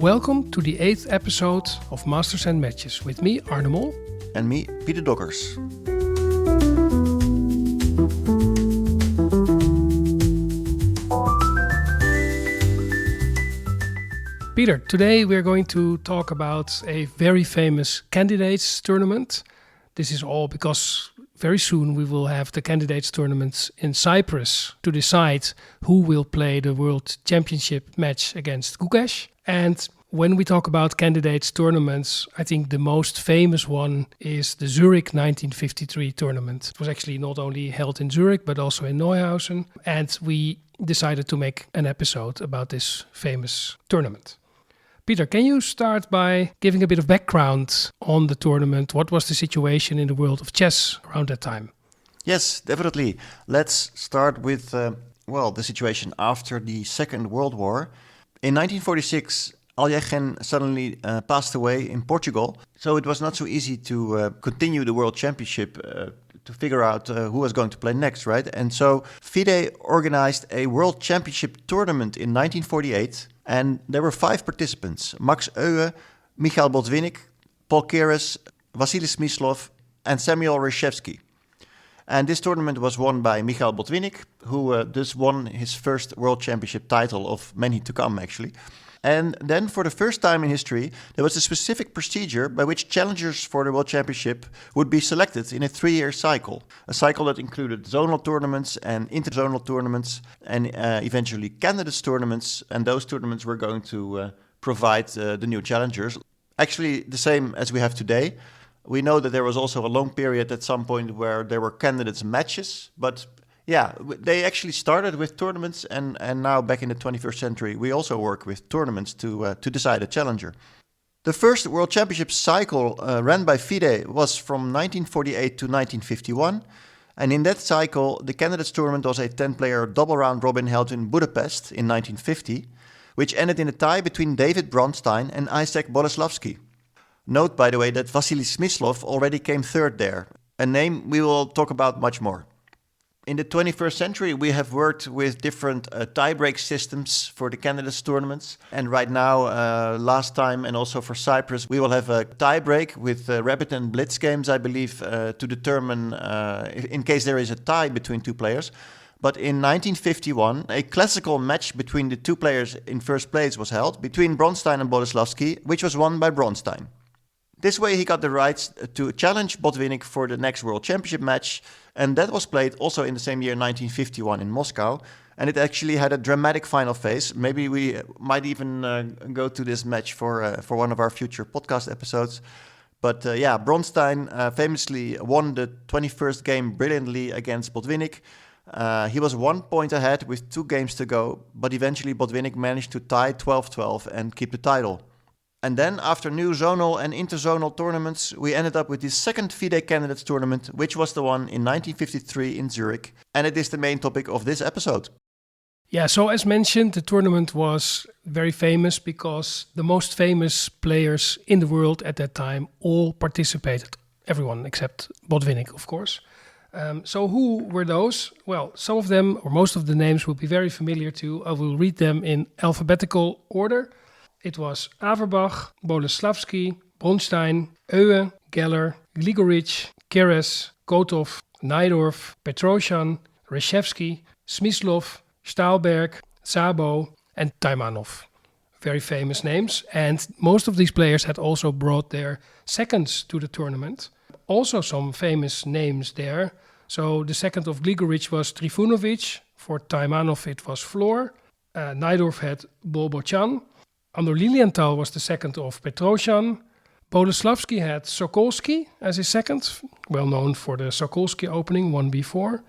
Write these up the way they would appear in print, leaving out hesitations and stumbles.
Welcome to the 8th episode of Masters and Matches with me, Arne Moll. And me, Peter Doggers. Peter, today we're going to talk about a very famous candidates tournament. This is all because very soon we will have the candidates tournaments in Cyprus to decide who will play the World Championship match against Gukesh. And when we talk about candidates tournaments, I think the most famous one is the Zurich 1953 tournament. It was actually not only held in Zurich, but also in Neuhausen. And we decided to make an episode about this famous tournament. Peter, can you start by giving a bit of background on the tournament? What was the situation in the world of chess around that time? Yes, definitely. Let's start with the situation after the Second World War. In 1946, Aljegen suddenly passed away in Portugal, so it was not so easy to continue the World Championship to figure out who was going to play next, right? And so FIDE organized a World Championship tournament in 1948, and there were 5 participants: Max Euwe, Mikhail Botvinnik, Paul Keres, Vasily Smyslov, and Samuel Reshevsky. And this tournament was won by Mikhail Botvinnik, who thus won his first World Championship title of many to come, actually. And then, for the first time in history, there was a specific procedure by which challengers for the World Championship would be selected in a 3-year cycle. A cycle that included zonal tournaments and interzonal tournaments and eventually candidates tournaments. And those tournaments were going to provide the new challengers. Actually, the same as we have today. We know that there was also a long period at some point where there were candidates matches, but yeah, they actually started with tournaments, and now back in the 21st century, we also work with tournaments to decide a challenger. The first World Championship cycle ran by FIDE was from 1948 to 1951, and in that cycle, the candidates tournament was a 10-player double round robin held in Budapest in 1950, which ended in a tie between David Bronstein and Isaac Boleslavsky. Note, by the way, that Vasily Smyslov already came third there, a name we will talk about much more. In the 21st century, we have worked with different tie-break systems for the candidates tournaments. And right now, last time and also for Cyprus, we will have a tie-break with rapid and blitz games, I believe, to determine in case there is a tie between 2 players. But in 1951, a classical match between the 2 players in first place was held between Bronstein and Boleslavsky, which was won by Bronstein. This way he got the rights to challenge Botvinnik for the next World Championship match, and that was played also in the same year, 1951, in Moscow, and it actually had a dramatic final phase. Maybe we might even go to this match for one of our future podcast episodes. But Bronstein famously won the 21st game brilliantly against Botvinnik. He was 1 point ahead with 2 games to go, but eventually Botvinnik managed to tie 12-12 and keep the title. And then, after new zonal and interzonal tournaments, we ended up with the second FIDE Candidates Tournament, which was the one in 1953 in Zurich. And it is the main topic of this episode. Yeah, so as mentioned, the tournament was very famous because the most famous players in the world at that time all participated. Everyone except Botvinnik, of course. So who were those? Well, some of them, or most of the names, will be very familiar to you. I will read them in alphabetical order. It was Averbach, Boleslavsky, Bronstein, Euwe, Geller, Grigorich, Keres, Kotov, Najdorf, Petrosyan, Reshevsky, Smyslov, Stahlberg, Szabo, and Taimanov. Very famous names, and most of these players had also brought their seconds to the tournament. Also some famous names there. So the second of Grigorich was Trifunovic. For Taimanov it was Floor. Najdorf had Bolbochan. Andor Lilienthal was the second of Petrosyan. Boleslavsky had Sokolsky as his second, well known for the Sokolsky opening, 1b4.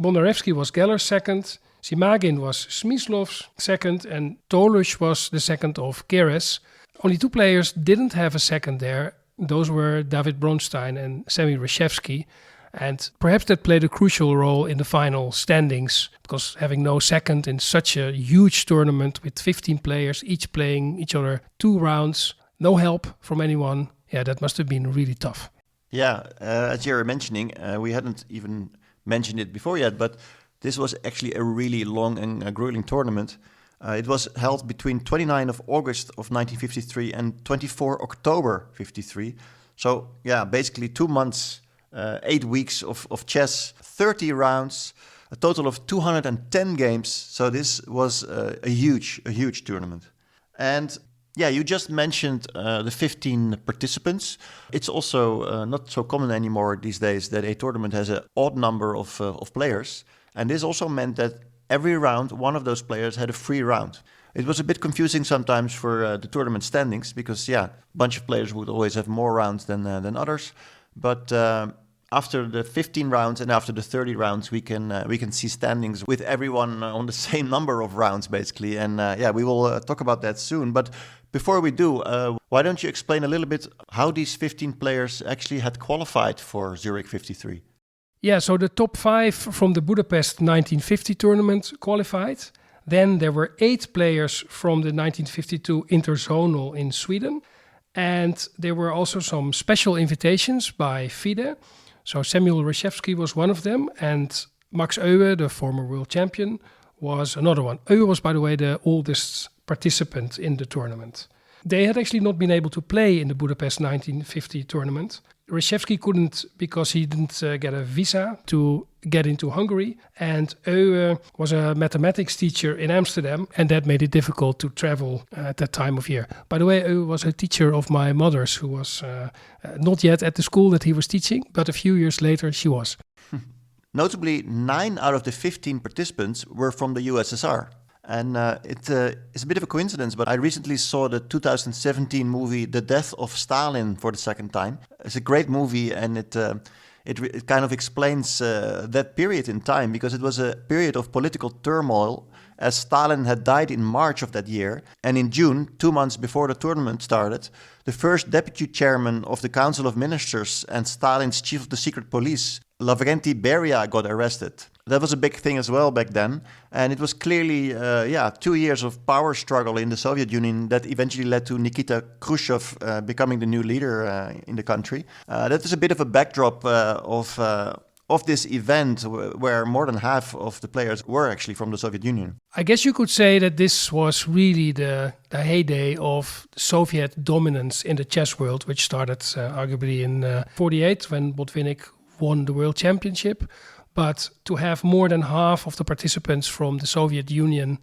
Bondarevsky was Geller's second. Simagin was Smyslov's second, and Tolush was the second of Keres. Only 2 players didn't have a second there. Those were David Bronstein and Samuel Reshevsky. And perhaps that played a crucial role in the final standings, because having no second in such a huge tournament with 15 players, each playing each other 2 rounds, no help from anyone, that must have been really tough. Yeah, as you're mentioning, we hadn't even mentioned it before yet, but this was actually a really long and grueling tournament. It was held between 29 of August of 1953 and 24 October 53. So, yeah, basically 2 months, 8 weeks of chess, 30 rounds, a total of 210 games. So this was a huge tournament. And yeah, you just mentioned the 15 participants. It's also not so common anymore these days that a tournament has an odd number of players. And this also meant that every round, one of those players had a free round. It was a bit confusing sometimes for the tournament standings because, yeah, a bunch of players would always have more rounds than others. But after the 15 rounds and after the 30 rounds, we can see standings with everyone on the same number of rounds, basically. And yeah, we will talk about that soon. But before we do, why don't you explain a little bit how these 15 players actually had qualified for Zurich 53? Yeah, so the top 5 from the Budapest 1950 tournament qualified. Then there were 8 players from the 1952 Interzonal in Sweden. And there were also some special invitations by FIDE. So Samuel Reshevsky was one of them. And Max Euwe, the former world champion, was another one. Euwe was, by the way, the oldest participant in the tournament. They had actually not been able to play in the Budapest 1950 tournament. Reshevsky couldn't because he didn't get a visa to get into Hungary. And Euwe was a mathematics teacher in Amsterdam, and that made it difficult to travel at that time of year. By the way, Euwe was a teacher of my mother's, who was not yet at the school that he was teaching, but a few years later she was. Notably, 9 out of the 15 participants were from the USSR. And it's a bit of a coincidence, but I recently saw the 2017 movie The Death of Stalin for the second time. It's a great movie, and it kind of explains that period in time, because it was a period of political turmoil, as Stalin had died in March of that year. And in June, 2 months before the tournament started, the first deputy chairman of the Council of Ministers and Stalin's chief of the secret police, Lavrenti Beria, got arrested. That was a big thing as well back then. And it was clearly, 2 years of power struggle in the Soviet Union that eventually led to Nikita Khrushchev becoming the new leader in the country. That is a bit of a backdrop of this event where more than half of the players were actually from the Soviet Union. I guess you could say that this was really the heyday of Soviet dominance in the chess world, which started arguably in 48 when Botvinnik won the world championship. But to have more than half of the participants from the Soviet Union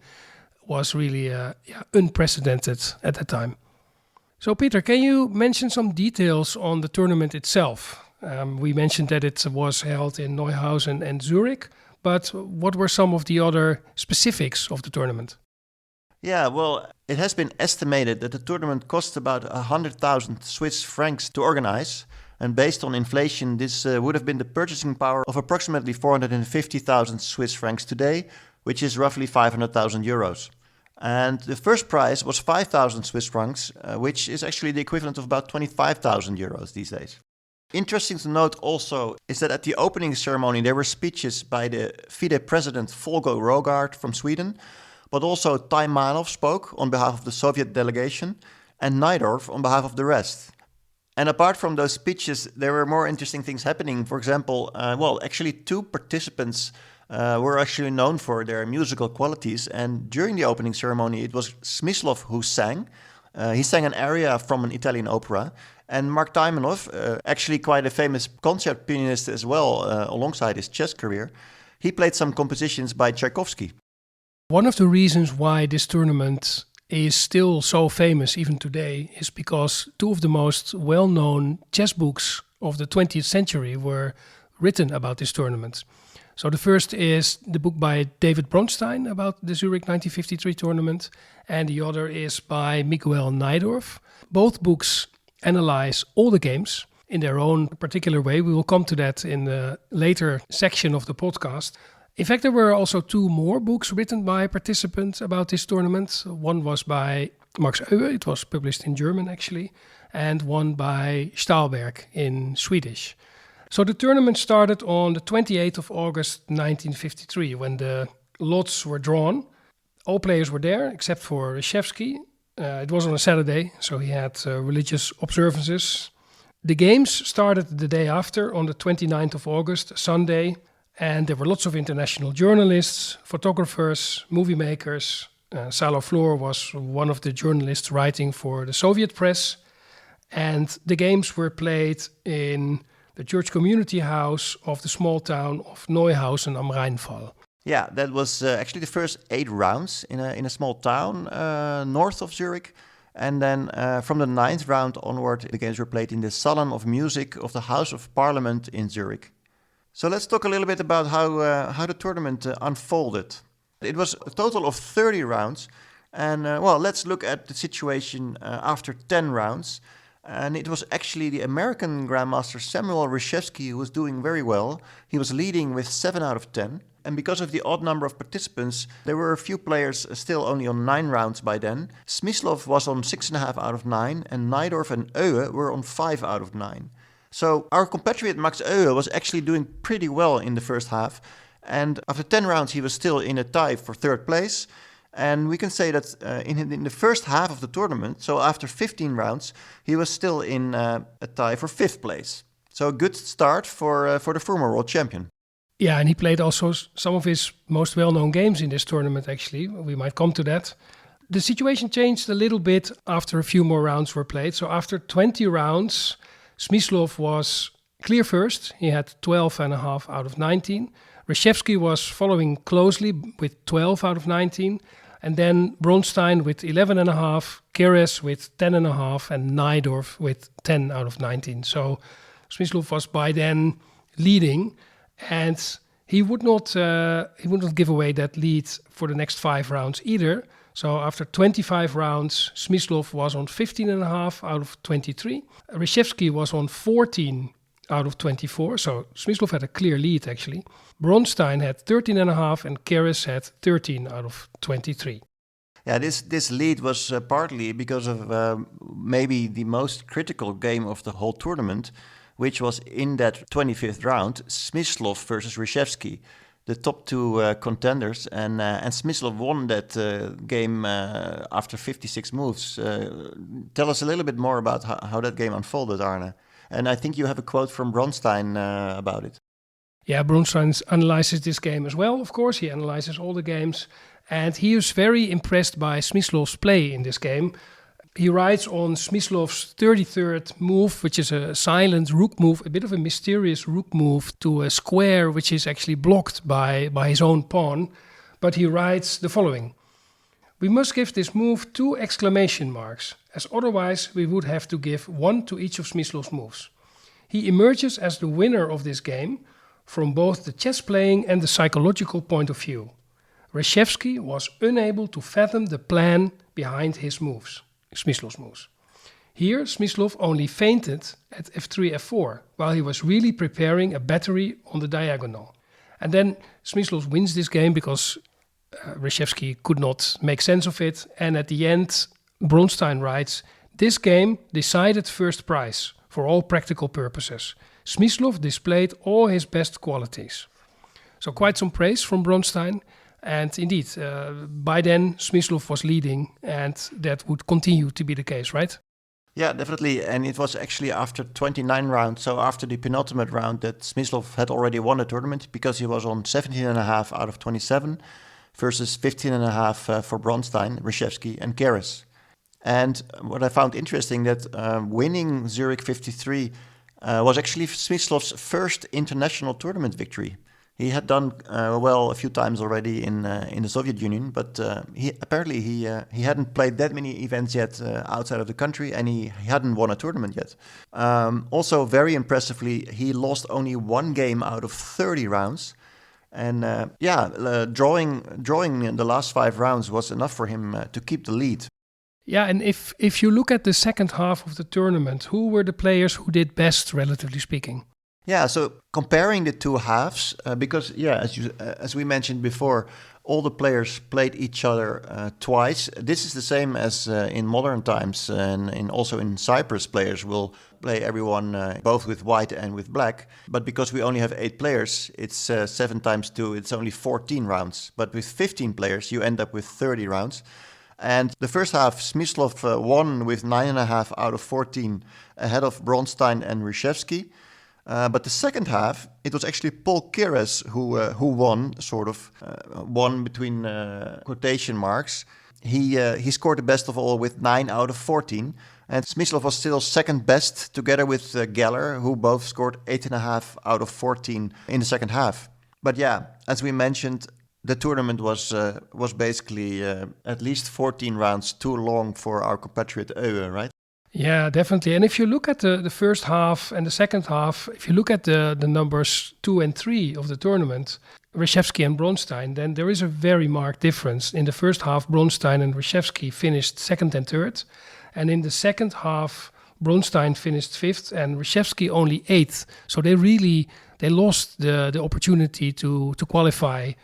was really unprecedented at that time. So Peter, can you mention some details on the tournament itself? We mentioned that it was held in Neuhausen and Zurich, but what were some of the other specifics of the tournament? Yeah, well, it has been estimated that the tournament cost about 100,000 Swiss francs to organize. And based on inflation, this would have been the purchasing power of approximately 450,000 Swiss francs today, which is roughly 500,000 euros. And the first prize was 5,000 Swiss francs, which is actually the equivalent of about 25,000 euros these days. Interesting to note also is that at the opening ceremony, there were speeches by the FIDE president Volgo Rogard from Sweden, but also Taimanov spoke on behalf of the Soviet delegation and Najdorf on behalf of the rest. And apart from those speeches, there were more interesting things happening. For example, actually 2 participants were actually known for their musical qualities. And during the opening ceremony, it was Smyslov who sang. He sang an aria from an Italian opera. And Mark Taimanov, actually quite a famous concert pianist as well, alongside his chess career, he played some compositions by Tchaikovsky. One of the reasons why this tournament is still so famous even today is because 2 of the most well-known chess books of the 20th century were written about this tournament. So the first is the book by David Bronstein about the Zurich 1953 tournament, and the other is by Miguel Najdorf. Both books analyze all the games in their own particular way. We will come to that in the later section of the podcast. In fact, there were also 2 more books written by participants about this tournament. One was by Max Euwe, it was published in German actually, and one by Stahlberg in Swedish. So the tournament started on the 28th of August 1953 when the lots were drawn. All players were there except for Reshevsky. It was on a Saturday, so he had religious observances. The games started the day after on the 29th of August, Sunday. And there were lots of international journalists, photographers, movie makers, Salo Floor was one of the journalists writing for the Soviet press. And the games were played in the church community house of the small town of Neuhausen am Rheinfall. Yeah, that was actually the first 8 rounds in a small town north of Zurich. And then from the 9th round onward, the games were played in the Salon of Music of the House of Parliament in Zurich. So let's talk a little bit about how the tournament unfolded. It was a total of 30 rounds. And let's look at the situation after 10 rounds. And it was actually the American Grandmaster Samuel Reshevsky who was doing very well. He was leading with 7 out of 10. And because of the odd number of participants, there were a few players still only on 9 rounds by then. Smyslov was on 6.5 out of 9, and Najdorf and Euwe were on 5 out of 9. So our compatriot Max Euwe was actually doing pretty well in the first half. And after 10 rounds, he was still in a tie for 3rd place. And we can say that in the first half of the tournament, so after 15 rounds, he was still in a tie for 5th place. So a good start for the former world champion. Yeah, and he played also some of his most well-known games in this tournament, actually. We might come to that. The situation changed a little bit after a few more rounds were played. So after 20 rounds, Smyslov was clear first. He had 12.5 out of 19. Reshevsky was following closely with 12 out of 19. And then Bronstein with 11.5, Keres with 10.5, and Najdorf with 10 out of 19. So Smyslov was by then leading, and he would not give away that lead for the next 5 rounds either. So after 25 rounds, Smyslov was on 15.5 out of 23. Reshevsky was on 14 out of 24. So Smyslov had a clear lead, actually. Bronstein had 13.5 and Keres had 13 out of 23. Yeah, this lead was partly because of maybe the most critical game of the whole tournament, which was in that 25th round, Smyslov versus Reshevsky, the top 2 contenders. And Smyslov won that game after 56 moves. Tell us a little bit more about how that game unfolded, Arne. And I think you have a quote from Bronstein about it. Yeah, Bronstein analyzes this game as well, of course. He analyzes all the games. And he is very impressed by Smyslov's play in this game. He writes on Smyslov's 33rd move, which is a silent rook move, a bit of a mysterious rook move to a square which is actually blocked by his own pawn. But he writes the following. We must give this move 2 exclamation marks, as otherwise we would have to give 1 to each of Smyslov's moves. He emerges as the winner of this game from both the chess playing and the psychological point of view. Reshevsky was unable to fathom the plan behind his moves, Smyslov's moves. Here, Smyslov only feinted at f3, f4, while he was really preparing a battery on the diagonal. And then Smyslov wins this game because Reshevsky could not make sense of it. And at the end, Bronstein writes, this game decided first prize for all practical purposes. Smyslov displayed all his best qualities. So quite some praise from Bronstein. And indeed, by then, Smyslov was leading, and that would continue to be the case, right? Yeah, definitely. And it was actually after 29 rounds, so after the penultimate round, that Smyslov had already won the tournament because he was on 17.5 out of 27 versus 15.5 for Bronstein, Reshevsky, and Keres. And what I found interesting that winning Zurich 53 was actually Smyslov's first international tournament victory. He had done well a few times already in the Soviet Union, but he hadn't played that many events yet outside of the country, and he hadn't won a tournament yet. Also, very impressively, he lost only 1 game out of 30 rounds, and drawing in the last 5 rounds was enough for him to keep the lead. Yeah, and if you look at the second half of the tournament, who were the players who did best, relatively speaking? Yeah, so comparing the 2 halves, because as we mentioned before, all the players played each other twice. This is the same as in modern times, and also in Cyprus, players will play everyone both with white and with black. But because we only have 8 players, it's 7 times 2, it's only 14 rounds. But with 15 players, you end up with 30 rounds. And the first half, Smyslov won with 9.5 out of 14 ahead of Bronstein and Reshevsky. But the second half, it was actually Paul Keres who won, won between quotation marks. He scored the best of all with 9 out of 14. And Smyslov was still second best, together with Geller, who both scored 8.5 out of 14 in the second half. But yeah, as we mentioned, the tournament was basically at least 14 rounds too long for our compatriot Euwe, right? Yeah, definitely. And if you look at the first half and the second half, if you look at the numbers 2 and 3 of the tournament, Reshevsky and Bronstein, then there is a very marked difference. In the first half, Bronstein and Reshevsky finished second and third. And in the second half, Bronstein finished fifth and Reshevsky only eighth. So they lost the opportunity to qualify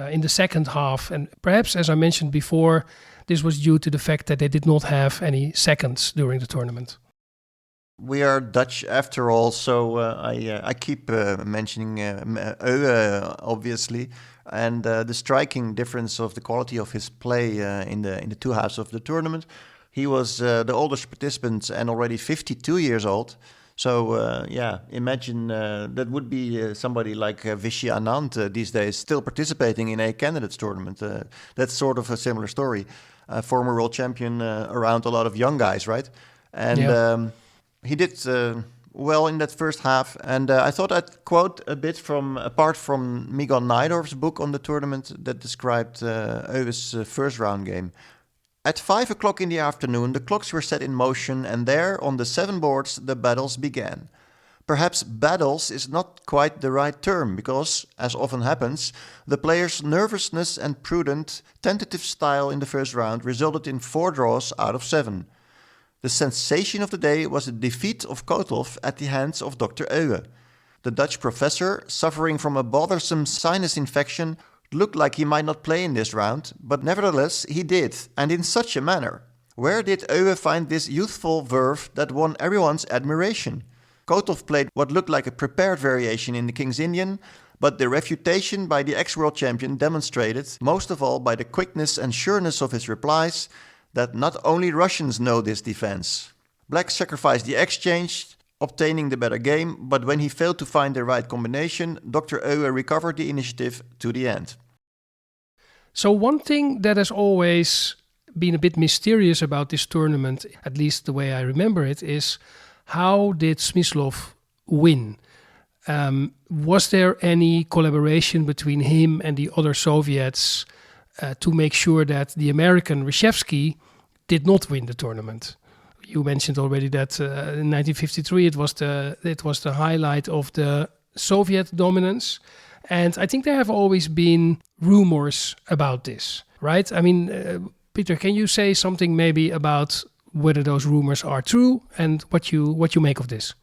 in the second half. And perhaps, as I mentioned before, this was due to the fact that they did not have any seconds during the tournament. We are Dutch after all, so I keep mentioning Euwe, obviously, and the striking difference of the quality of his play in the two halves of the tournament. He was the oldest participant and already 52 years old. So imagine that would be somebody like Vishy Anand these days still participating in a candidates tournament. That's sort of a similar story. Former world champion around a lot of young guys, right? And he did well in that first half. And I thought I'd quote a bit apart from Miguel Najdorf's book on the tournament that described Euwe's first round game. At 5 o'clock in the afternoon, the clocks were set in motion, and there, on the 7 boards, the battles began. Perhaps battles is not quite the right term, because, as often happens, the players' nervousness and prudent, tentative style in the first round resulted in 4 draws out of 7. The sensation of the day was the defeat of Kotov at the hands of Dr. Euwe. The Dutch professor, suffering from a bothersome sinus infection, looked like he might not play in this round, but nevertheless he did, and in such a manner. Where did Euwe find this youthful verve that won everyone's admiration? Kotov played what looked like a prepared variation in the King's Indian, but the refutation by the ex-world champion demonstrated, most of all by the quickness and sureness of his replies, that not only Russians know this defense. Black sacrificed the exchange, obtaining the better game, but when he failed to find the right combination, Dr. Euwe recovered the initiative to the end. So one thing that has always been a bit mysterious about this tournament, at least the way I remember it, is how did Smyslov win? Was there any collaboration between him and the other Soviets to make sure that the American Reshevsky did not win the tournament? You mentioned already that in 1953 it was the highlight of the Soviet dominance, and I think there have always been rumors about this, right? I mean, Peter, can you say something maybe about whether those rumors are true and what you make of this?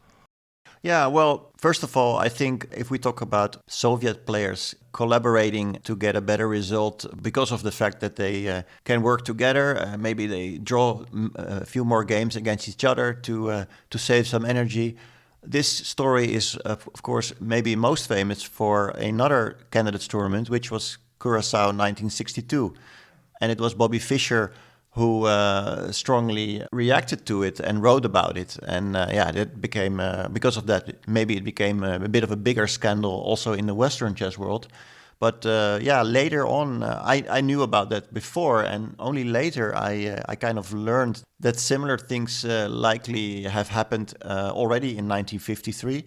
Yeah, well, first of all, I think if we talk about Soviet players collaborating to get a better result because of the fact that they can work together, maybe they draw a few more games against each other to save some energy. This story is, of course, maybe most famous for another candidates tournament, which was Curaçao 1962. And it was Bobby Fischer who strongly reacted to it and wrote about it. And that became, because of that, maybe it became a bit of a bigger scandal also in the Western chess world. But later on, I knew about that before, and only later I kind of learned that similar things likely have happened already in 1953.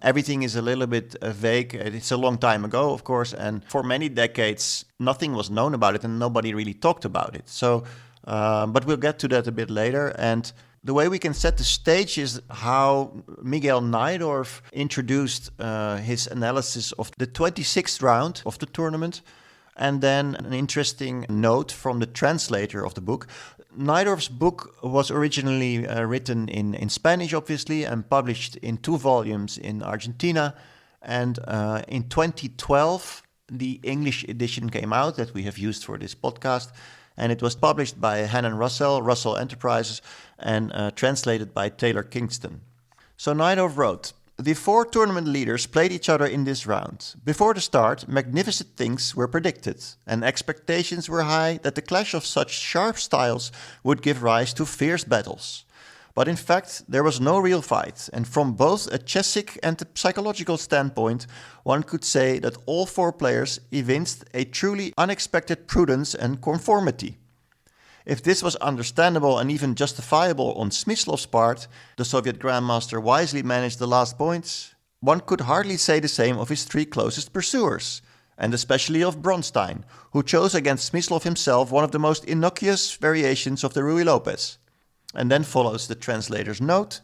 Everything is a little bit vague. It's a long time ago, of course, and for many decades, nothing was known about it and nobody really talked about it. So, but we'll get to that a bit later. And the way we can set the stage is how Miguel Najdorf introduced his analysis of the 26th round of the tournament. And then an interesting note from the translator of the book. Najdorf's book was originally written in Spanish, obviously, and published in 2 volumes in Argentina. And in 2012, the English edition came out that we have used for this podcast. And it was published by Hannon Russell Enterprises, and translated by Taylor Kingston. So Najdorf wrote, "The 4 tournament leaders played each other in this round. Before the start, magnificent things were predicted, and expectations were high that the clash of such sharp styles would give rise to fierce battles. But in fact, there was no real fight, and from both a chessic and a psychological standpoint, one could say that all 4 players evinced a truly unexpected prudence and conformity. If this was understandable and even justifiable on Smyslov's part, the Soviet grandmaster wisely managed the last points, one could hardly say the same of his 3 closest pursuers, and especially of Bronstein, who chose against Smyslov himself one of the most innocuous variations of the Ruy Lopez. And then follows the translator's note.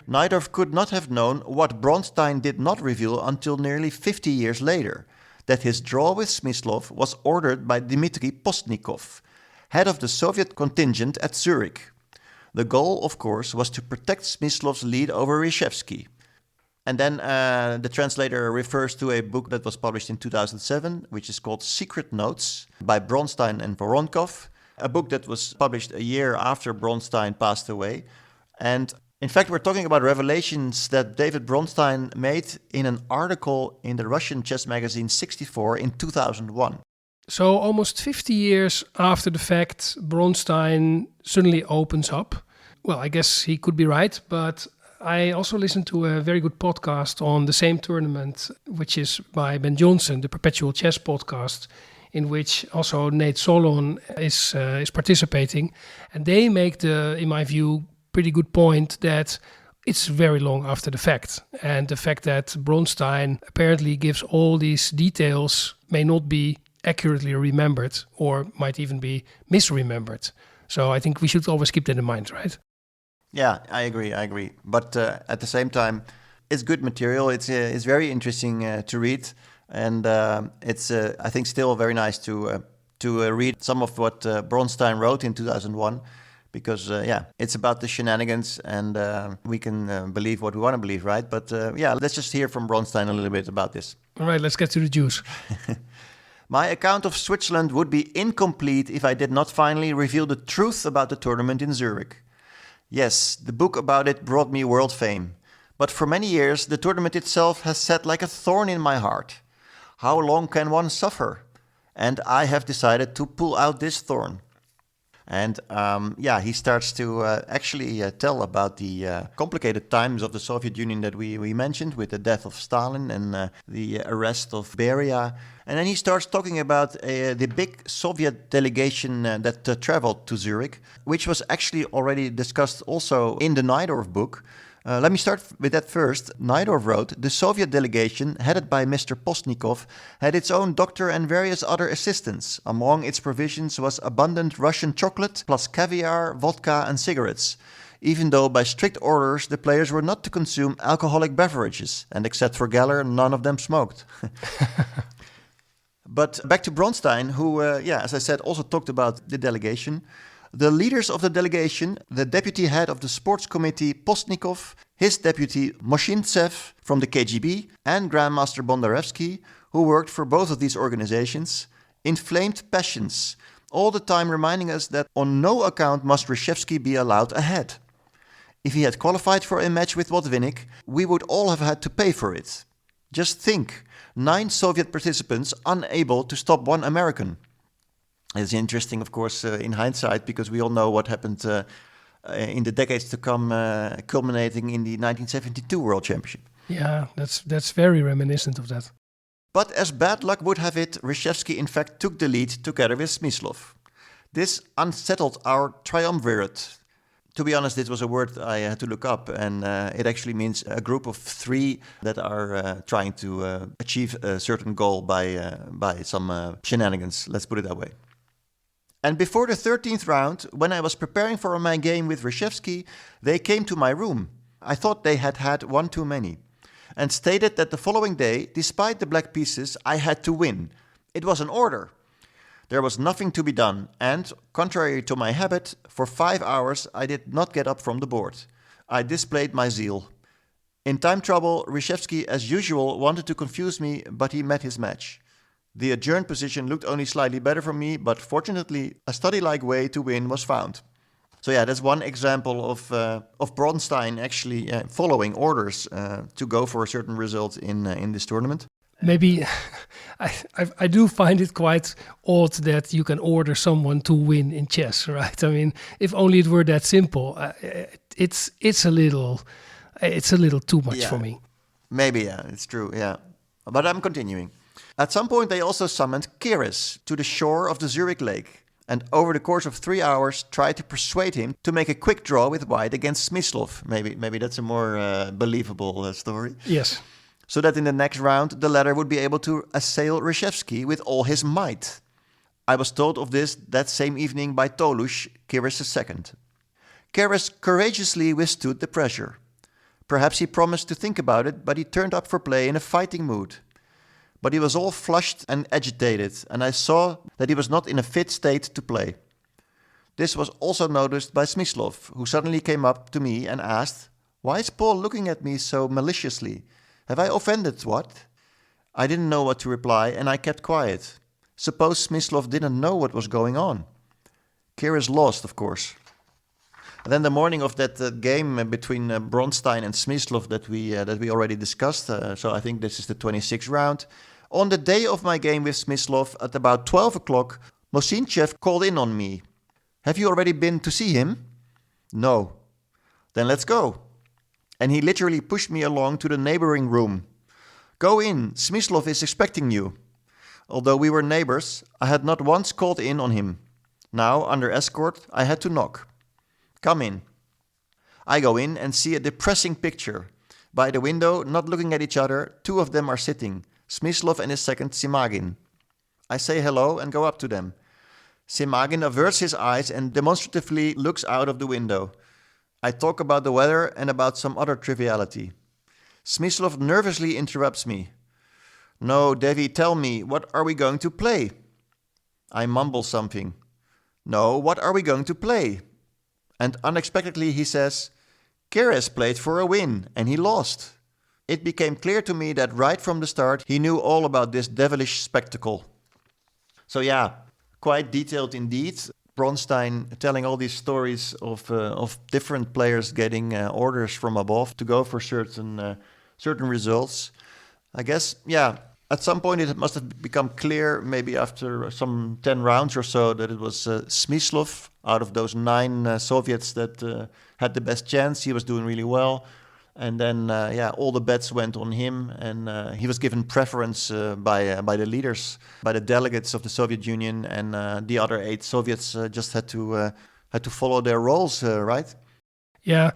Najdorf could not have known what Bronstein did not reveal until nearly 50 years later, that his draw with Smyslov was ordered by Dmitry Postnikov, head of the Soviet contingent at Zurich. The goal, of course, was to protect Smyslov's lead over Reshevsky. And then the translator refers to a book that was published in 2007, which is called Secret Notes by Bronstein and Voronkov, a book that was published a year after Bronstein passed away. And in fact, we're talking about revelations that David Bronstein made in an article in the Russian chess magazine 64 in 2001. So almost 50 years after the fact, Bronstein suddenly opens up. Well, I guess he could be right, but I also listened to a very good podcast on the same tournament, which is by Ben Johnson, the Perpetual Chess podcast, in which also Nate Solon is participating. And they make the, in my view, pretty good point that it's very long after the fact. And the fact that Bronstein apparently gives all these details may not be accurately remembered or might even be misremembered. So I think we should always keep that in mind, right? Yeah, I agree. But at the same time, it's good material. It's very interesting to read. And it's, I think, still very nice to read some of what Bronstein wrote in 2001, because, it's about the shenanigans, and we can believe what we want to believe, right? But, let's just hear from Bronstein a little bit about this. All right, let's get to the juice. My account of Switzerland would be incomplete if I did not finally reveal the truth about the tournament in Zurich. Yes, the book about it brought me world fame. But for many years, the tournament itself has sat like a thorn in my heart. How long can one suffer? And I have decided to pull out this thorn. And he starts to actually tell about the complicated times of the Soviet Union that we mentioned, with the death of Stalin and the arrest of Beria. And then he starts talking about the big Soviet delegation that traveled to Zurich, which was actually already discussed also in the Najdorf book. Let me start with that first. Najdorf wrote, the Soviet delegation, headed by Mr. Postnikov, had its own doctor and various other assistants. Among its provisions was abundant Russian chocolate, plus caviar, vodka and cigarettes, even though by strict orders the players were not to consume alcoholic beverages, and except for Geller, none of them smoked. But back to Bronstein, who, as I said, also talked about the delegation. The leaders of the delegation, the deputy head of the sports committee, Postnikov, his deputy, Moshintsev from the KGB, and Grandmaster Bondarevsky, who worked for both of these organizations, inflamed passions, all the time reminding us that on no account must Reshevsky be allowed ahead. If he had qualified for a match with Botvinnik, we would all have had to pay for it. Just think, 9 Soviet participants unable to stop one American. It's interesting, of course, in hindsight, because we all know what happened in the decades to come, culminating in the 1972 World Championship. Yeah, that's very reminiscent of that. But as bad luck would have it, Reshevsky in fact took the lead together with Smyslov. This unsettled our triumvirate. To be honest, this was a word I had to look up, and it actually means a group of 3 that are trying to achieve a certain goal by some shenanigans, let's put it that way. And before the 13th round, when I was preparing for my game with Reshevsky, they came to my room. I thought they had had one too many, and stated that the following day, despite the black pieces, I had to win. It was an order. There was nothing to be done, and, contrary to my habit, for 5 hours I did not get up from the board. I displayed my zeal. In time trouble, Reshevsky, as usual, wanted to confuse me, but he met his match. The adjourned position looked only slightly better for me, but fortunately, a study-like way to win was found. So that's one example of Bronstein actually following orders to go for a certain result in this tournament. Maybe I do find it quite odd that you can order someone to win in chess, right? I mean, if only it were that simple. It's a little too much for me. Maybe, yeah, it's true, yeah. But I'm continuing. At some point, they also summoned Keres to the shore of the Zurich lake, and over the course of 3 hours, tried to persuade him to make a quick draw with white against Smyslov. Maybe that's a more believable story. Yes. So that in the next round, the latter would be able to assail Reshevsky with all his might. I was told of this that same evening by Tolush, Keres' second. Keres courageously withstood the pressure. Perhaps he promised to think about it, but he turned up for play in a fighting mood. But he was all flushed and agitated, and I saw that he was not in a fit state to play. This was also noticed by Smyslov, who suddenly came up to me and asked, "Why is Paul looking at me so maliciously? Have I offended, what?" I didn't know what to reply, and I kept quiet. Suppose Smyslov didn't know what was going on. Keres lost, of course. And then the morning of that game between Bronstein and Smyslov that we already discussed, so I think this is the 26th round. On the day of my game with Smyslov, at about 12 o'clock, Mosinchev called in on me. "Have you already been to see him?" "No." "Then let's go." And he literally pushed me along to the neighboring room. "Go in, Smyslov is expecting you." Although we were neighbors, I had not once called in on him. Now, under escort, I had to knock. "Come in." I go in and see a depressing picture. By the window, not looking at each other, two of them are sitting, Smyslov and his second, Simagin. I say hello and go up to them. Simagin averts his eyes and demonstratively looks out of the window. I talk about the weather and about some other triviality. Smyslov nervously interrupts me. "No, Devi, tell me, what are we going to play?" I mumble something. "No, what are we going to play?" And unexpectedly he says, "Keres played for a win, and he lost." It became clear to me that right from the start he knew all about this devilish spectacle. So yeah, quite detailed indeed. Bronstein telling all these stories of different players getting orders from above to go for certain results. I guess, yeah, at some point it must have become clear, maybe after some 10 rounds or so, that it was Smyslov out of those 9 Soviets that had the best chance. He was doing really well. And then, all the bets went on him, and he was given preference by the leaders, by the delegates of the Soviet Union, and the other 8 Soviets just had to follow their roles, right? Yeah,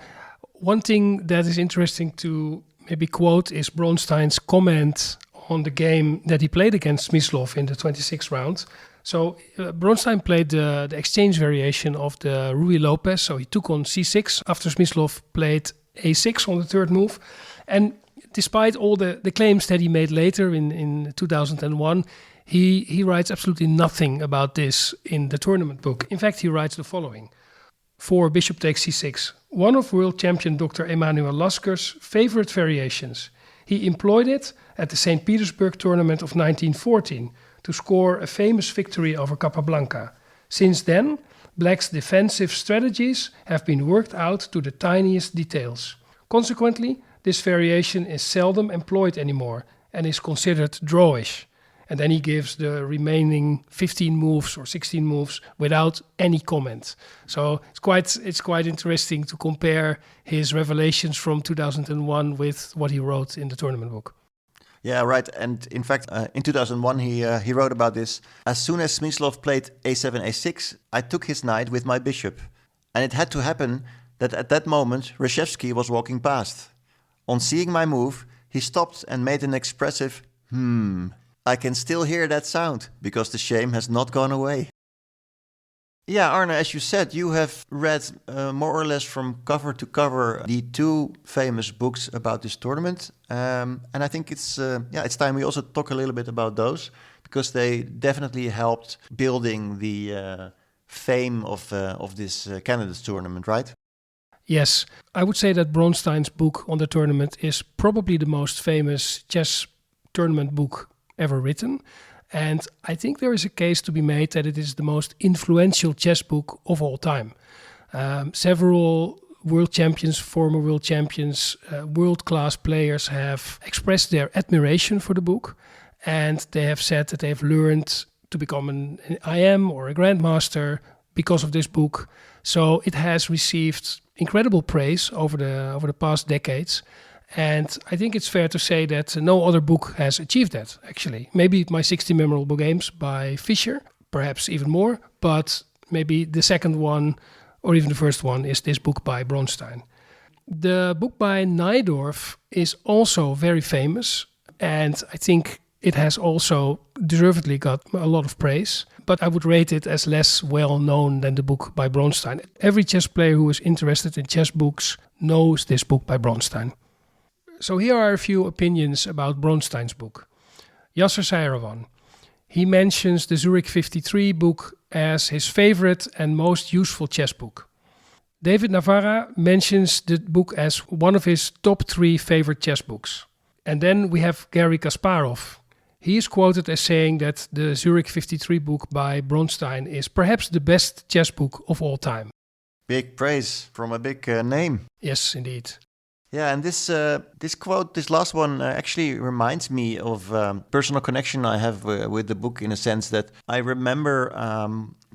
one thing that is interesting to maybe quote is Bronstein's comment on the game that he played against Smyslov in the 26th round. So Bronstein played the exchange variation of the Ruy Lopez, so he took on c6 after Smyslov played a6 on the third move. And despite all the claims that he made later in 2001, he writes absolutely nothing about this in the tournament book. In fact, he writes the following. For bishop takes c6, one of world champion Dr. Emanuel Lasker's favorite variations. He employed it at the St. Petersburg tournament of 1914 to score a famous victory over Capablanca. Since then, Black's defensive strategies have been worked out to the tiniest details. Consequently, this variation is seldom employed anymore and is considered drawish. And then he gives the remaining 15 moves or 16 moves without any comment. So it's quite interesting to compare his revelations from 2001 with what he wrote in the tournament book. Yeah, right. And in fact, in 2001, he wrote about this. As soon as Smyslov played a7, a6, I took his knight with my bishop. And it had to happen that at that moment, Reshevsky was walking past. On seeing my move, he stopped and made an expressive I can still hear that sound, because the shame has not gone away. Yeah, Arne, as you said, you have read more or less from cover to cover the 2 famous books about this tournament. And I think it's time we also talk a little bit about those, because they definitely helped building the fame of this Candidates Tournament, right? Yes, I would say that Bronstein's book on the tournament is probably the most famous chess tournament book ever written. And I think there is a case to be made that it is the most influential chess book of all time. Several world champions, former world champions, world-class players have expressed their admiration for the book, and they have said that they have learned to become an IM or a grandmaster because of this book. So it has received incredible praise over the past decades. And I think it's fair to say that no other book has achieved that, actually. Maybe My 60 Memorable Games by Fischer, perhaps even more, but maybe the second one or even the first one is this book by Bronstein. The book by Najdorf is also very famous, and I think it has also deservedly got a lot of praise, but I would rate it as less well known than the book by Bronstein. Every chess player who is interested in chess books knows this book by Bronstein. So here are a few opinions about Bronstein's book. Yasser Sayrawan. He mentions the Zurich 53 book as his favorite and most useful chess book. David Navarra mentions the book as one of his top 3 favorite chess books. And then we have Garry Kasparov. He is quoted as saying that the Zurich 53 book by Bronstein is perhaps the best chess book of all time. Big praise from a big name. Yes, indeed. Yeah, and this quote, this last one, actually reminds me of personal connection I have with the book, in a sense that I remember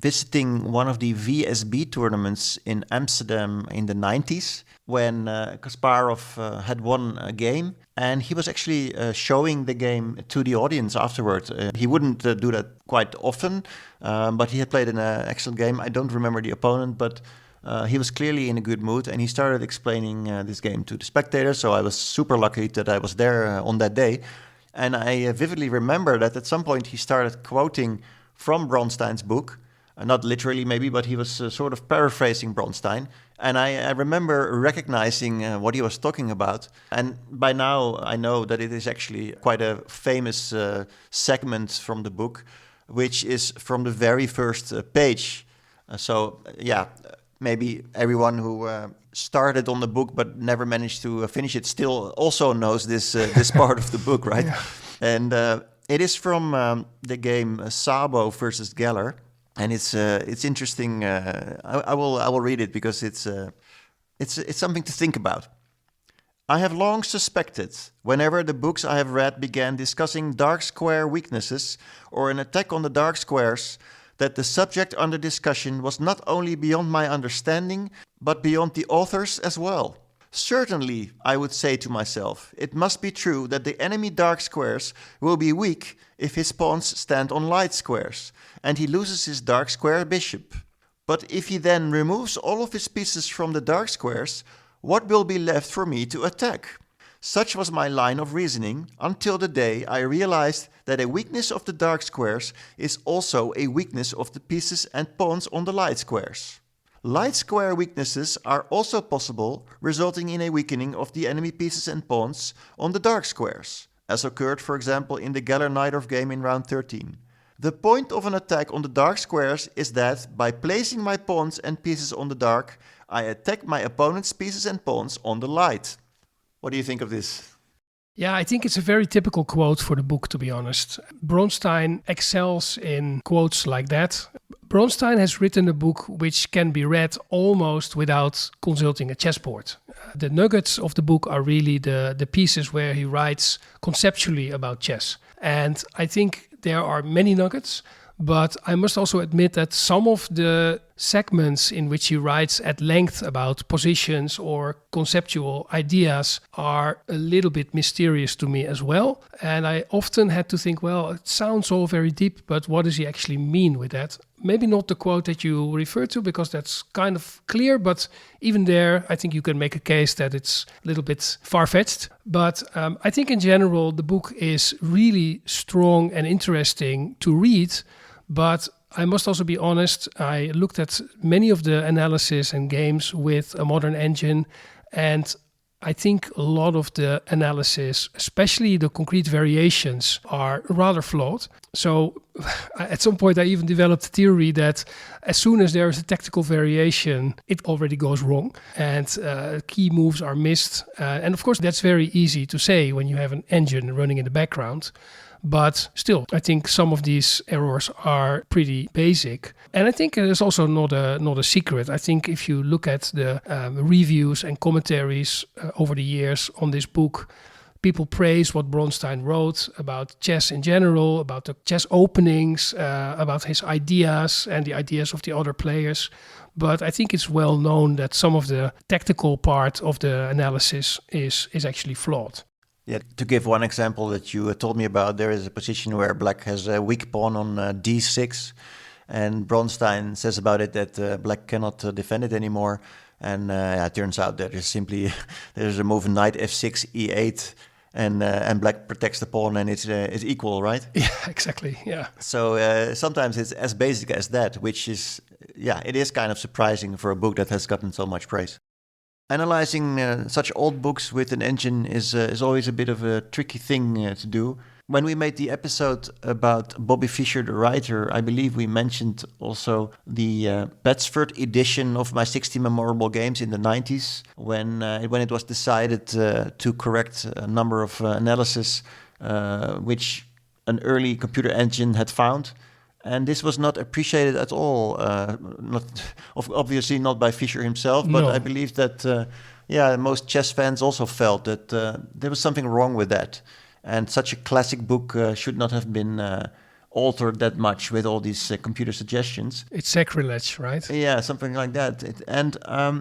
visiting one of the VSB tournaments in Amsterdam in the 90s when Kasparov had won a game, and he was actually showing the game to the audience afterward. He wouldn't do that quite often, but he had played an excellent game. I don't remember the opponent, but he was clearly in a good mood, and he started explaining this game to the spectators. So I was super lucky that I was there on that day. And I vividly remember that at some point he started quoting from Bronstein's book. Not literally maybe, but he was sort of paraphrasing Bronstein. And I remember recognizing what he was talking about. And by now I know that it is actually quite a famous segment from the book, which is from the very first page. Maybe everyone who started on the book but never managed to finish it still also knows this part of the book, right? Yeah. And it is from the game Szabo versus Geller, and it's interesting. I will read it because it's something to think about. I have long suspected, whenever the books I have read began discussing dark square weaknesses or an attack on the dark squares, that the subject under discussion was not only beyond my understanding, but beyond the author's as well. Certainly, I would say to myself, it must be true that the enemy dark squares will be weak if his pawns stand on light squares, and he loses his dark square bishop. But if he then removes all of his pieces from the dark squares, what will be left for me to attack? Such was my line of reasoning until the day I realized that a weakness of the dark squares is also a weakness of the pieces and pawns on the light squares. Light square weaknesses are also possible, resulting in a weakening of the enemy pieces and pawns on the dark squares, as occurred, for example, in the Geller-Najdorf game in round 13. The point of an attack on the dark squares is that, by placing my pawns and pieces on the dark, I attack my opponent's pieces and pawns on the light. What do you think of this? Yeah, I think it's a very typical quote for the book, to be honest. Bronstein excels in quotes like that. Bronstein has written a book which can be read almost without consulting a chessboard. The nuggets of the book are really the pieces where he writes conceptually about chess. And I think there are many nuggets, but I must also admit that some of the segments in which he writes at length about positions or conceptual ideas are a little bit mysterious to me as well. And I often had to think, well, it sounds all very deep, but what does he actually mean with that? Maybe not the quote that you refer to, because that's kind of clear, but even there, I think you can make a case that it's a little bit far-fetched. But I think in general, the book is really strong and interesting to read, but I must also be honest, I looked at many of the analysis and games with a modern engine, and I think a lot of the analysis, especially the concrete variations, are rather flawed. So at some point I even developed a theory that as soon as there is a tactical variation, it already goes wrong and key moves are missed. And of course that's very easy to say when you have an engine running in the background. But still, I think some of these errors are pretty basic. And I think it is also not a secret. I think if you look at the reviews and commentaries over the years on this book, people praise what Bronstein wrote about chess in general, about the chess openings, about his ideas and the ideas of the other players. But I think it's well known that some of the tactical part of the analysis is actually flawed. Yeah, to give one example that you told me about, there is a position where black has a weak pawn on d6, and Bronstein says about it that black cannot defend it anymore. And it turns out that there's a move knight f6, e8, and black protects the pawn, and it's equal, right? Yeah, exactly. Yeah. So sometimes it's as basic as that, which is, it is kind of surprising for a book that has gotten so much praise. Analyzing such old books with an engine is always a bit of a tricky thing to do. When we made the episode about Bobby Fischer, the writer, I believe we mentioned also the Bedsford edition of My 60 Memorable Games in the 90s, when it was decided to correct a number of analysis which an early computer engine had found. And this was not appreciated at all, obviously not by Fischer himself, but I believe that most chess fans also felt that there was something wrong with that. And such a classic book should not have been altered that much with all these computer suggestions. It's sacrilege, right? Yeah, something like that.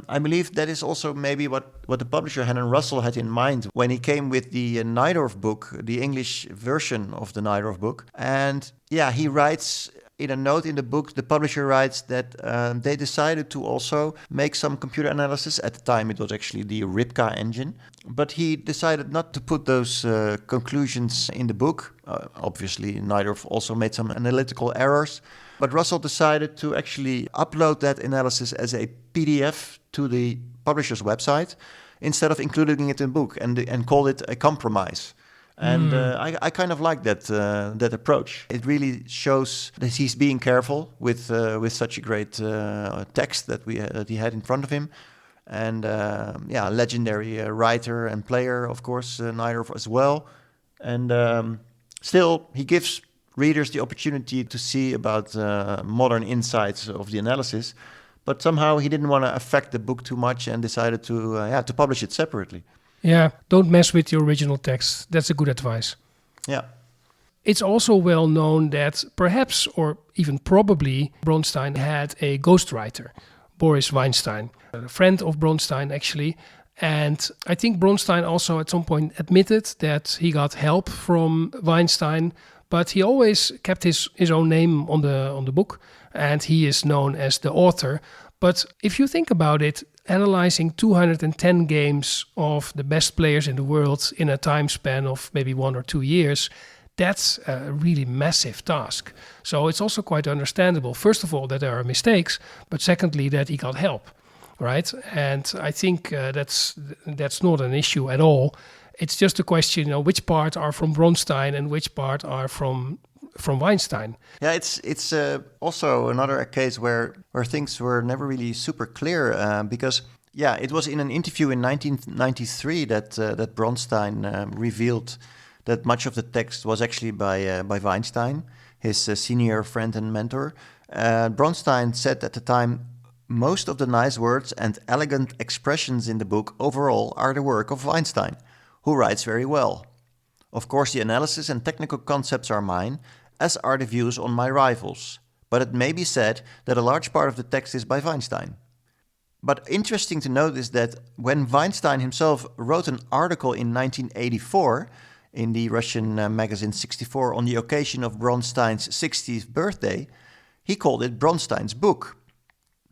I believe that is also maybe what the publisher Hennon Russell had in mind when he came with the Najdorf book, the English version of the Najdorf book. And he writes in a note in the book, the publisher writes that they decided to also make some computer analysis. At the time, it was actually the Ripka engine. But he decided not to put those conclusions in the book. Obviously, Najdorf also made some analytical errors. But Russell decided to actually upload that analysis as a PDF to the publisher's website instead of including it in the book and called it a compromise. And I kind of like that approach. It really shows that he's being careful with such a great text that he had in front of him. And legendary writer and player, of course, Najdorf as well. And still, he gives readers the opportunity to see about modern insights of the analysis. But somehow he didn't want to affect the book too much and decided to publish it separately. Yeah, don't mess with your original text. That's a good advice. Yeah. It's also well known that perhaps, or even probably, Bronstein had a ghostwriter, Boris Weinstein, a friend of Bronstein actually. And I think Bronstein also at some point admitted that he got help from Weinstein, but he always kept his own name on the book, and he is known as the author. But if you think about it, analyzing 210 games of the best players in the world in a time span of maybe 1 or 2 years, that's a really massive task. So it's also quite understandable, first of all, that there are mistakes, but secondly, that he got help, right? And I think that's not an issue at all. It's just a question, which part are from Bronstein and which part are from Weinstein. Yeah, it's also another case where things were never really super clear because it was in an interview in 1993 that Bronstein revealed that much of the text was actually by Weinstein, his senior friend and mentor. Bronstein said at the time, most of the nice words and elegant expressions in the book overall are the work of Weinstein, who writes very well. Of course, the analysis and technical concepts are mine, as are the views on my rivals. But it may be said that a large part of the text is by Weinstein. But interesting to note is that when Weinstein himself wrote an article in 1984 in the Russian magazine 64 on the occasion of Bronstein's 60th birthday, he called it Bronstein's book.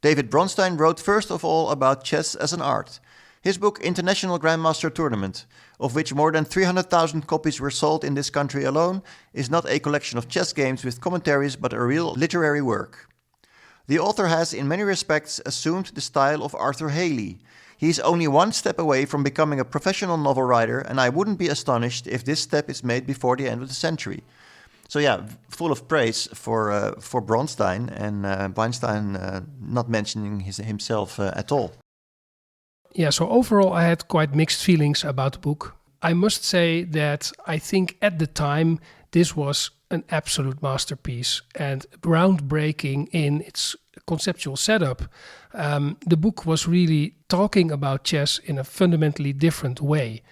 David Bronstein wrote first of all about chess as an art. His book International Grandmaster Tournament, of which more than 300,000 copies were sold in this country alone, is not a collection of chess games with commentaries but a real literary work. The author has in many respects assumed the style of Arthur Haley. He is only one step away from becoming a professional novel writer, and I wouldn't be astonished if this step is made before the end of the century. So full of praise for Bronstein, and Weinstein not mentioning himself at all. Yeah, so overall I had quite mixed feelings about the book. I must say that I think at the time this was an absolute masterpiece and groundbreaking in its conceptual setup. The book was really talking about chess in a fundamentally different way.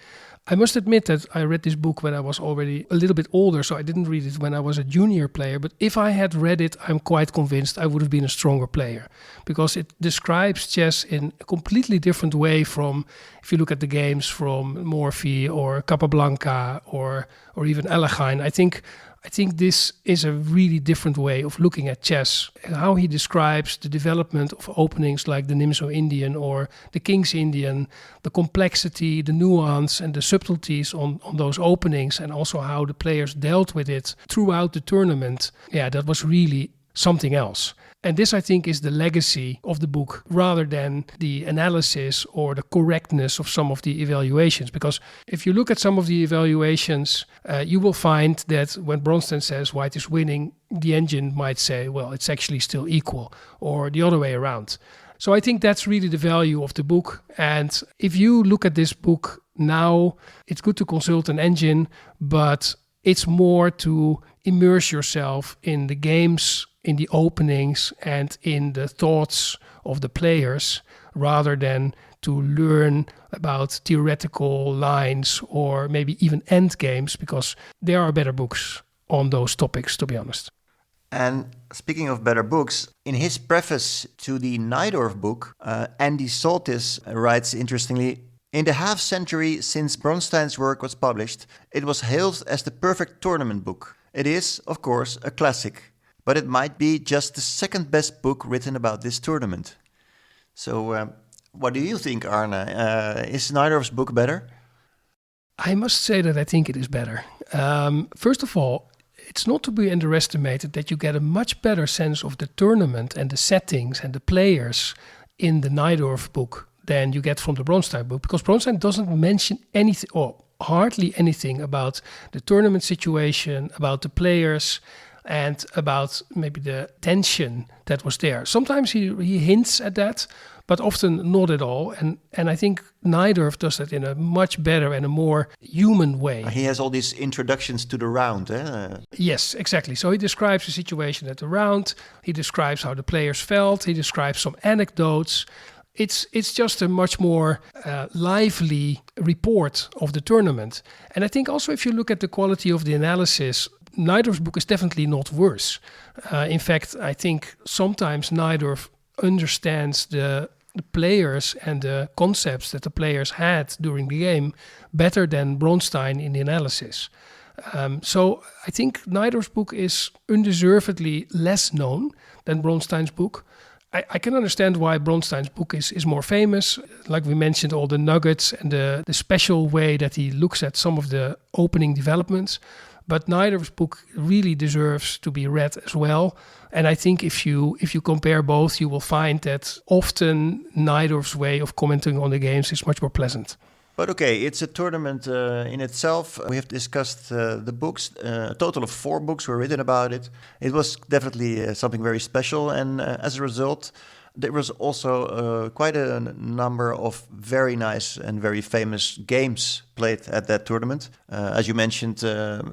I must admit that I read this book when I was already a little bit older, so I didn't read it when I was a junior player. But if I had read it, I'm quite convinced I would have been a stronger player, because it describes chess in a completely different way from, if you look at the games from Morphy or Capablanca or even Alekhine. I think this is a really different way of looking at chess. How he describes the development of openings like the Nimzo Indian or the King's Indian, the complexity, the nuance and the subtleties on those openings, and also how the players dealt with it throughout the tournament. Yeah, that was really something else. And this, I think, is the legacy of the book rather than the analysis or the correctness of some of the evaluations. Because if you look at some of the evaluations, you will find that when Bronstein says white is winning, the engine might say, well, it's actually still equal, or the other way around. So I think that's really the value of the book. And if you look at this book now, it's good to consult an engine, but it's more to immerse yourself in the games, in the openings, and in the thoughts of the players, rather than to learn about theoretical lines or maybe even end games, because there are better books on those topics, to be honest. And speaking of better books, in his preface to the Najdorf book, Andy Soltis writes interestingly, "In the half century since Bronstein's work was published, it was hailed as the perfect tournament book. It is, of course, a classic, but it might be just the second best book written about this tournament." So, what do you think, Arne? Is Najdorf's book better? I must say that I think it is better. First of all, it's not to be underestimated that you get a much better sense of the tournament and the settings and the players in the Najdorf book than you get from the Bronstein book, because Bronstein doesn't mention anything or hardly anything about the tournament situation, about the players, and about maybe the tension that was there. Sometimes he hints at that, but often not at all. And I think Najdorf does that in a much better and a more human way. He has all these introductions to the round. Yes, exactly. So he describes the situation at the round. He describes how the players felt. He describes some anecdotes. It's just a much more lively report of the tournament. And I think also if you look at the quality of the analysis, Najdorf's book is definitely not worse. In fact, I think sometimes Najdorf understands the players and the concepts that the players had during the game better than Bronstein in the analysis. So I think Najdorf's book is undeservedly less known than Bronstein's book. I can understand why Bronstein's book is more famous. Like we mentioned, all the nuggets and the special way that he looks at some of the opening developments. But Najdorf's book really deserves to be read as well. And I think if you compare both, you will find that often Najdorf's way of commenting on the games is much more pleasant. But okay, it's a tournament in itself. We have discussed the books. A total of 4 books were written about it. It was definitely something very special. And as a result, there was also quite a number of very nice and very famous games played at that tournament. As you mentioned,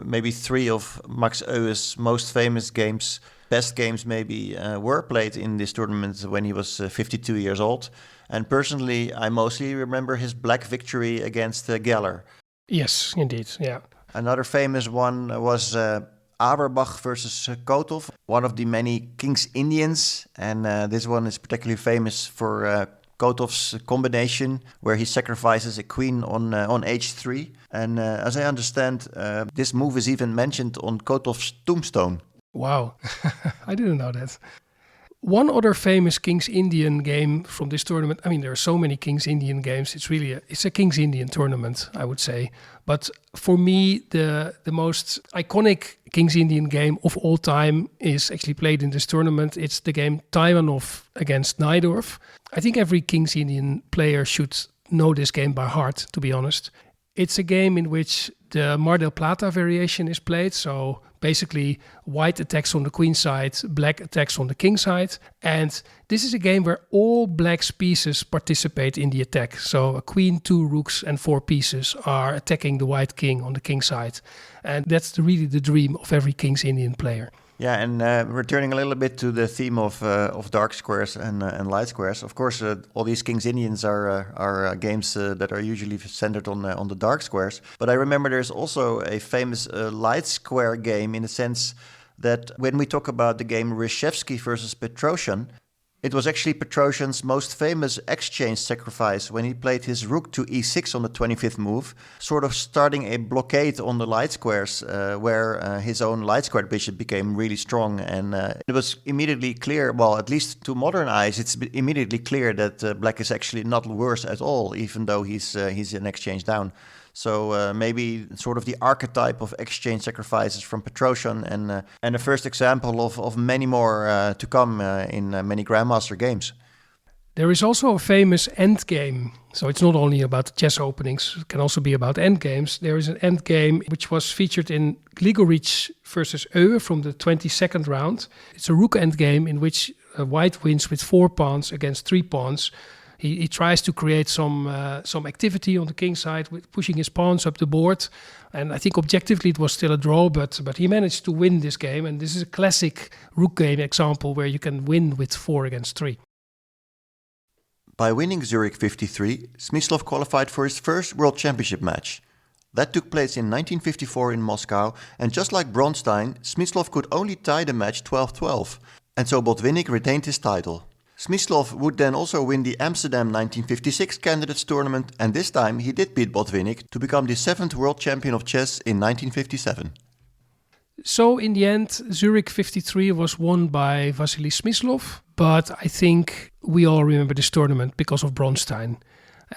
maybe 3 of Max Euwe's most famous games, best games maybe, were played in this tournament when he was 52 years old. And personally, I mostly remember his black victory against Geller. Yes, indeed, yeah. Another famous one was Aberbach versus Kotov, one of the many King's Indians. And this one is particularly famous for Kotov's combination, where he sacrifices a queen on h3. And as I understand, this move is even mentioned on Kotov's tombstone. Wow, I didn't know that. One other famous King's Indian game from this tournament, I mean, there are so many King's Indian games, it's a King's Indian tournament, I would say. But for me, the most iconic King's Indian game of all time is actually played in this tournament. It's the game Taimanov against Najdorf. I think every King's Indian player should know this game by heart, to be honest. It's a game in which the Mar del Plata variation is played, so Basically, white attacks on the queen side, black attacks on the king side. And this is a game where all black's pieces participate in the attack. So a queen, 2 rooks and 4 pieces are attacking the white king on the king side. And that's really the dream of every King's Indian player. Yeah, and returning a little bit to the theme of dark squares and light squares. Of course, all these King's Indians are games that are usually centered on the dark squares. But I remember there's also a famous light square game, in the sense that when we talk about the game Reshevsky versus Petrosian, it was actually Petrosian's most famous exchange sacrifice when he played his rook to e6 on the 25th move, sort of starting a blockade on the light squares where his own light squared bishop became really strong. And it was immediately clear, well, at least to modern eyes, it's immediately clear that black is actually not worse at all, even though he's an exchange down. So maybe sort of the archetype of exchange sacrifices from Petrosian, and a first example of many more to come in many Grandmaster games. There is also a famous endgame. So it's not only about chess openings, it can also be about endgames. There is an endgame which was featured in Grigorich versus Euwe from the 22nd round. It's a rook endgame in which white wins with 4 pawns against 3 pawns. He tries to create some activity on the king side with pushing his pawns up the board. And I think objectively it was still a draw, but he managed to win this game. And this is a classic rook game example where you can win with 4 against 3. By winning Zurich 53, Smyslov qualified for his first World Championship match. That took place in 1954 in Moscow, and just like Bronstein, Smyslov could only tie the match 12-12, and so Botvinnik retained his title. Smyslov would then also win the Amsterdam 1956 Candidates Tournament, and this time he did beat Botvinnik to become the 7th world champion of chess in 1957. So in the end, Zurich 53 was won by Vasily Smyslov, but I think we all remember this tournament because of Bronstein.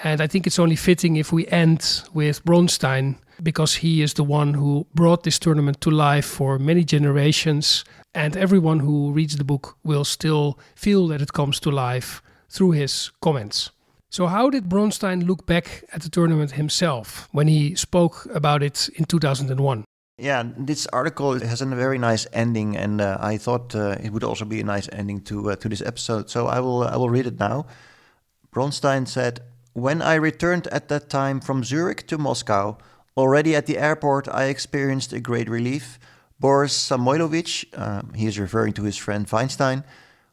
And I think it's only fitting if we end with Bronstein, because he is the one who brought this tournament to life for many generations. And everyone who reads the book will still feel that it comes to life through his comments. So how did Bronstein look back at the tournament himself when he spoke about it in 2001? Yeah, this article has a very nice ending, and I thought it would also be a nice ending to this episode. So I will read it now. Bronstein said, "When I returned at that time from Zurich to Moscow, already at the airport I experienced a great relief. Boris Samoilovich, he is referring to his friend Weinstein,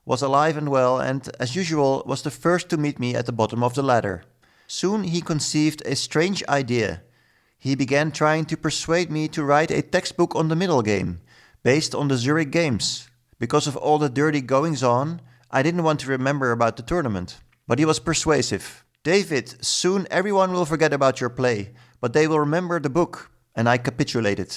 was alive and well, and, as usual, was the first to meet me at the bottom of the ladder. Soon he conceived a strange idea. He began trying to persuade me to write a textbook on the middle game, based on the Zurich games. Because of all the dirty goings-on, I didn't want to remember about the tournament. But he was persuasive. 'David, soon everyone will forget about your play, but they will remember the book,' and I capitulated.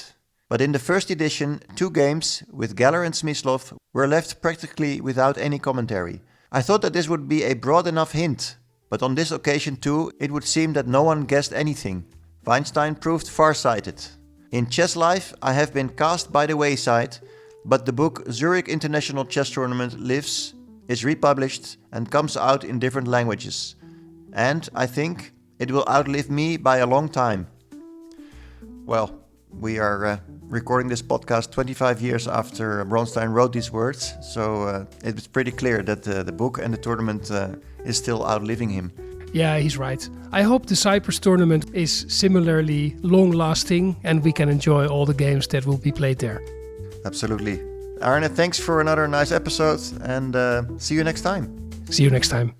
But in the first edition, 2 games, with Geller and Smyslov, were left practically without any commentary. I thought that this would be a broad enough hint, but on this occasion too, it would seem that no one guessed anything. Weinstein proved far-sighted. In chess life, I have been cast by the wayside, but the book Zurich International Chess Tournament lives, is republished, and comes out in different languages. And, I think, it will outlive me by a long time." Well, we are recording this podcast 25 years after Bronstein wrote these words, so it's pretty clear that the book and the tournament is still outliving him. Yeah, he's right. I hope the Cyprus tournament is similarly long-lasting and we can enjoy all the games that will be played there. Absolutely. Arne, thanks for another nice episode, and see you next time. See you next time.